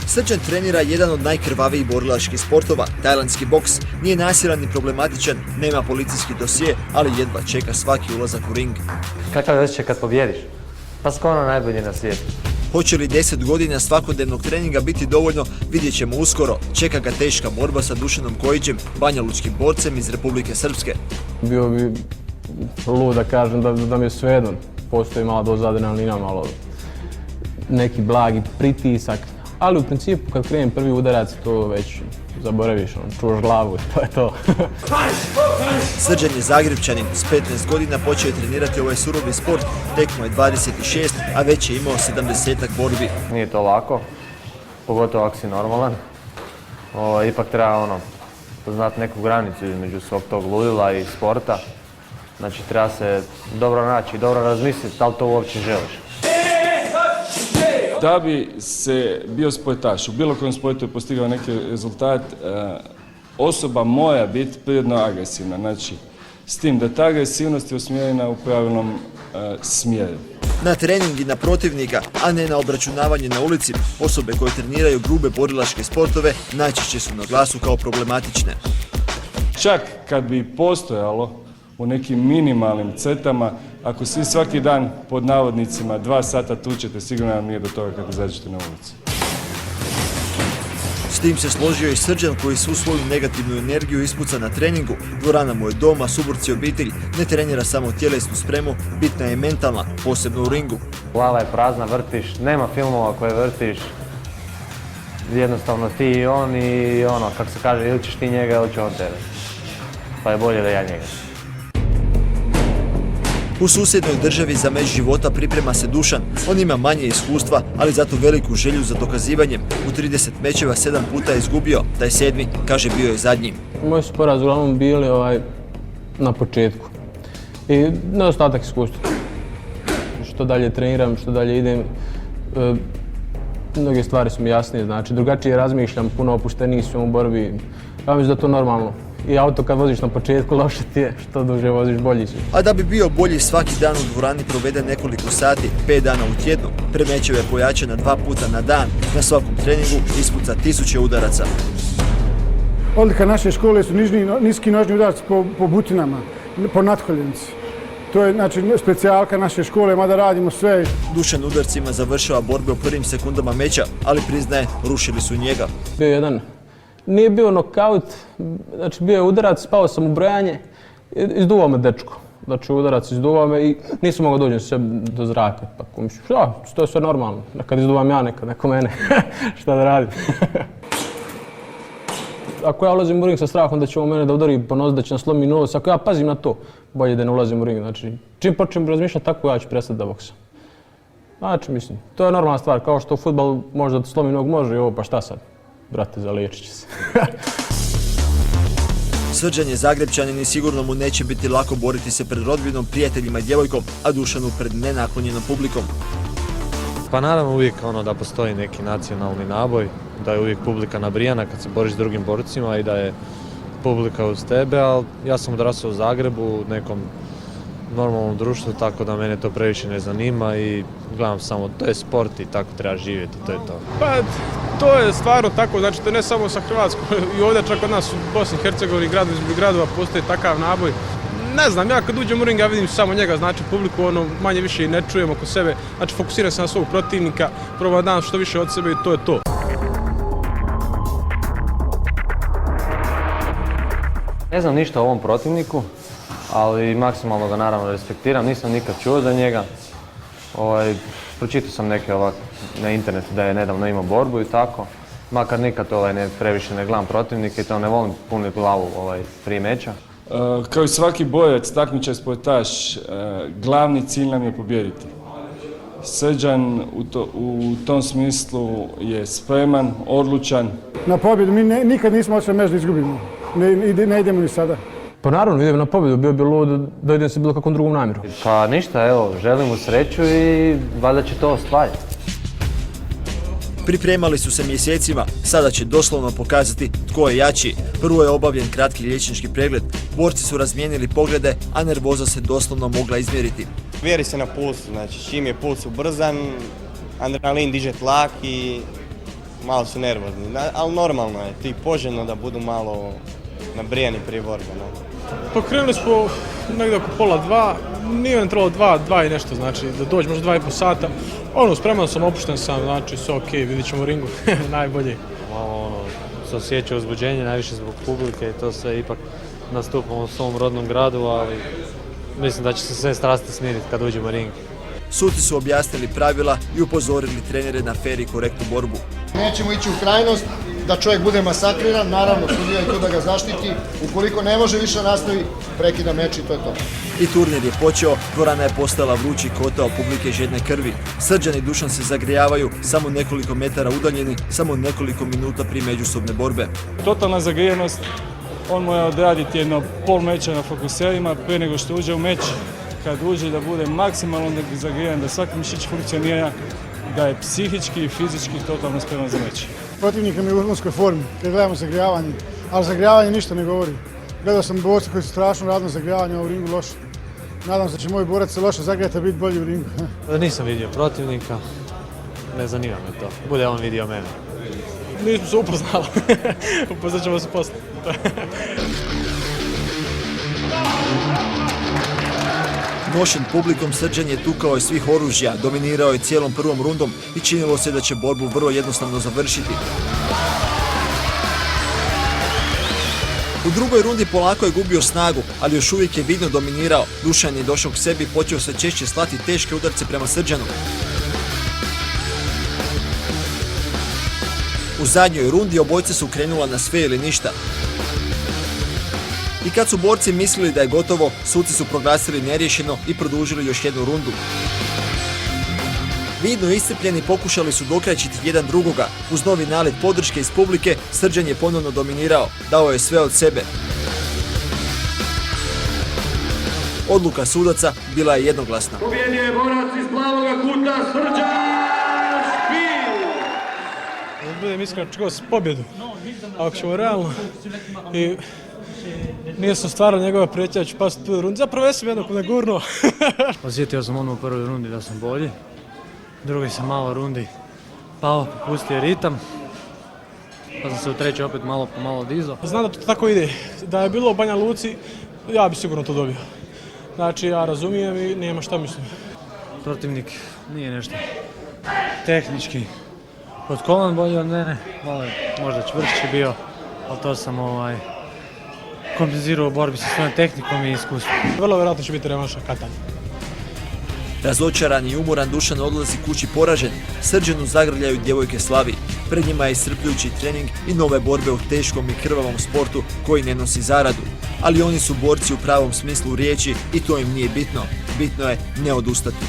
Srđan trenira jedan od najkrvavijih borilačkih sportova, tajlandski boks. Nije nasilan ni problematičan, nema policijski dosije, ali jedva čeka svaki ulazak u ring. Kakav je osjećaj kad pobjediš? Pa skoro najbolji na svijetu. Hoće li 10 godina svakodnevnog treninga biti dovoljno, vidjet ćemo uskoro. Čeka ga teška borba sa Dušanom Kojićem, banjalučkim borcem iz Republike Srpske. Bio bi lud da kažem da mi je svejedno. Postoji mala doza adrenalina, malo neki blagi pritisak. Ali u principu kad krenem prvi udarac to već zaboraviš, čuvaš glavu i to je to. Srđan je Zagrepčanin, s 15 godina počeo je trenirati ovaj surovi sport, tek mu je 26, a već je imao 70-ak borbi. Nije to lako, pogotovo ako si normalan. Ipak treba poznati neku granicu između svog tog ludila i sporta. Znači treba se dobro naći i dobro razmisliti da li to uopće želiš. Da bi se bio sportaš, u bilo kojem sportu je postigao neki rezultat, osoba mora biti prirodno agresivna. Znači, s tim da ta agresivnost je usmjerena u pravilnom smjeru. Na trening i na protivnika, a ne na obračunavanje na ulici, osobe koje treniraju grube borilačke sportove najčešće su na glasu kao problematične. Čak kad bi postojalo u nekim minimalnim crtama, ako svi svaki dan pod navodnicima 2 sata tučete, sigurno nam nije do toga kad izađete na ulici. S tim se složio i Srđan koji svu svoju negativnu energiju ispuca na treningu. Dvorana mu je doma, suborci obitelj, ne trenira samo tjelesnu spremu, bitna je mentalna, posebno u ringu. Glava je prazna, vrtiš, nema filmova koje vrtiš. Jednostavno ti i on i kako se kaže, ili ćeš ti njega ili će on tebe. Pa je bolje da ja njega. U susjednoj državi za meč života priprema se Dušan. On ima manje iskustva, ali zato veliku želju za dokazivanjem. U 30 mečeva 7 puta je izgubio, taj 7. kaže bio je zadnji. Moji su porazi uglavnom bili na početku i nedostatak iskustva. Što dalje treniram, što dalje idem, mnoge stvari su mi jasnije, znači drugačije razmišljam, puno opušteniji sam u borbi. Ja mislim da je to normalno. I auto kad voziš na početku loše ti je, što duže voziš bolji si. A da bi bio bolji svaki dan u dvorani provede nekoliko sati, 5 dana u tjednu. Premečeve pojača na 2 puta na dan, na svakom treningu ispuca 1000 udaraca. Odlika naše škole su niski nožni udarac po butinama, po natkoljenci. To je znači specijalka naše škole, mada radimo sve. Dušan udarcima završava borbe u prvim sekundama meča, ali priznaje, rušili su njega. Nije bio nokaut, znači bio je udarac, spao sam u brojanje, izduvao me dečko. Znači udarac izduvao me i nisam mogao dođem sve do zraka. Tako mislim, to je sve normalno, nekad izduvam ja, nekad neko mene, šta da radim. Ako ja ulazim u ring sa strahom da će on mene da udari po nos, da će naslomi nos, ako ja pazim na to, bolje da ne ulazim u ring. Znači, čim počnem razmišljati tako, ja ću prestati da boksam. Znači, mislim, to je normalna stvar, kao što u fudbalu može da slomi nog, može i ovo, pa šta sad? Brate, zaliječit će se. Srđan je Zagrepčanin i sigurno mu neće biti lako boriti se pred rodbinom, prijateljima i djevojkom, a Dušanu pred nenaklonjenom publikom. Pa naravno uvijek da postoji neki nacionalni naboj, da je uvijek publika nabrijana kad se boriš s drugim borcima i da je publika uz tebe, ali ja sam odrastao u Zagrebu, u nekom normalnom društvu, tako da mene to previše ne zanima i gledam samo, to je sport i tako treba živjeti, to je to. Pa, to je stvarno tako, znači to ne samo sa Hrvatskom, i ovdje čak kod nas u Bosni i Hercegovini, gradu između gradova, postoji takav naboj. Ne znam, ja kad uđem u ring, ja vidim samo njega, znači publiku manje više i ne čujem oko sebe, znači fokusiram se na svog protivnika, probam da dam što više od sebe i to je to. Ne znam ništa o ovom protivniku, ali maksimalno ga naravno respektiram, nisam nikad čuo za njega. Pročitao sam neke na internetu da je nedavno imao borbu i tako. Makar nikad previše ne gledam protivnike i to ne volim puniti glavu prije meča. Kao i svaki borac, takmičar, sportaš, glavni cilj nam je pobijediti. Srđan u tom smislu je spreman, odlučan. Na pobjedu mi nikad nismo otišli meč da izgubimo. Ne idemo ni sada. Pa naravno, idem na pobjedu, bio bi lud da idem se bilo kakvom drugom namjeru. Pa ništa, evo, želim mu sreću i valjda će to ostvariti. Pripremali su se mjesecima, sada će doslovno pokazati tko je jači. Prvo je obavljen kratki liječnički pregled, borci su razmijenili poglede, a nervoza se doslovno mogla izmjeriti. Mjeri se na pulsu, znači čim je puls ubrzan, adrenalin diže tlak i malo su nervozni, ali normalno je, ti poželjno da budu malo nabrijani prije borbe. Pokrenuli smo negdje oko pola 2, nije nam trebalo 2 i nešto, znači da dođe možda 2,5 sata. Spreman sam, opušten sam, znači sve ok, vidit ćemo u ringu, najbolje. Malo se osjeća uzbuđenje, najviše zbog publike i to sve ipak nastupamo u svom rodnom gradu, ali mislim da će se sve strasti smiriti kad uđemo u ring. Suci su objasnili pravila i upozorili trenere na fer i korektnu borbu. Nećemo ići u krajnost da čovjek bude masakriran, naravno sudija je tu da ga zaštiti, ukoliko ne može više nastavi, prekida meč i to je to. I turnir je počeo, dvorana je postala vrući kotao publike žedne krvi. Srđan i Dušan se zagrijavaju, samo nekoliko metara udaljeni, samo nekoliko minuta prije međusobne borbe. Totalna zagrijenost, on mora odraditi jedno pol meča na fokuserima prije nego što uđe u meč. Kad uđe da bude maksimalno zagrijen, da svaki mišić funkcionira, da je psihički i fizički totalno spreman za meč. Protivnik nam je u vrhunskoj formi kad gledamo zagrijavanje, ali zagrijavanje ništa ne govori. Gledao sam borce koji su strašno radno zagrijavanje, a u ringu loše. Nadam se da će moj borac se loše zagrijati, a biti bolji u ringu. Nisam vidio protivnika, ne zanima me to, bude on vidio mene. Nismo se upoznali, upoznat ćemo se poslije. Nošen publikom, Srđan je tukao iz svih oružja, dominirao je cijelom prvom rundom i činilo se da će borbu vrlo jednostavno završiti. U drugoj rundi polako je gubio snagu, ali još uvijek je vidno dominirao. Dušan je došao k sebi i počeo se češće slati teške udarce prema Srđanu. U zadnjoj rundi obojce su krenula na sve ili ništa. I kad su borci mislili da je gotovo, suci su proglasili neriješeno i produžili još jednu rundu. Vidno iscrpljeni pokušali su dokrajčiti jedan drugoga. Uz novi nalet podrške iz publike, Srđan je ponovno dominirao, dao je sve od sebe. Odluka sudaca bila je jednoglasna. Pobjedio je borac iz plavoga kuta, Srđan Špil! Da budem iskren, očekivao sam pobjedu, ako ćemo realno. I nije sam stvarno njegova prijetnja, ću pasiti u prvoj rundi. Zapravo ja sam jednog ne gurnuo. Osjetio sam ono u prvoj rundi da sam bolji. U drugoj sam malo rundi pao, popustio ritam. Pa sam se u trećoj opet malo po malo dizao. Znam da to tako ide. Da je bilo u Banja Luci, ja bi sigurno to dobio. Znači, ja razumijem i nema šta mislim. Protivnik nije nešto tehnički pod kolan bolji od mene. Malo je možda čvršći bio, ali to sam kompenzirao u borbi sa svojom tehnikom i iskustvom. Vrlo vjerojatno će biti revanša Katanje. Razočaran i umoran Dušan odlazi kući poražen. Srđanu zagrljaju djevojke Slavi. Pred njima je iscrpljujući trening i nove borbe u teškom i krvavom sportu koji ne nosi zaradu. Ali oni su borci u pravom smislu riječi i to im nije bitno. Bitno je ne odustati.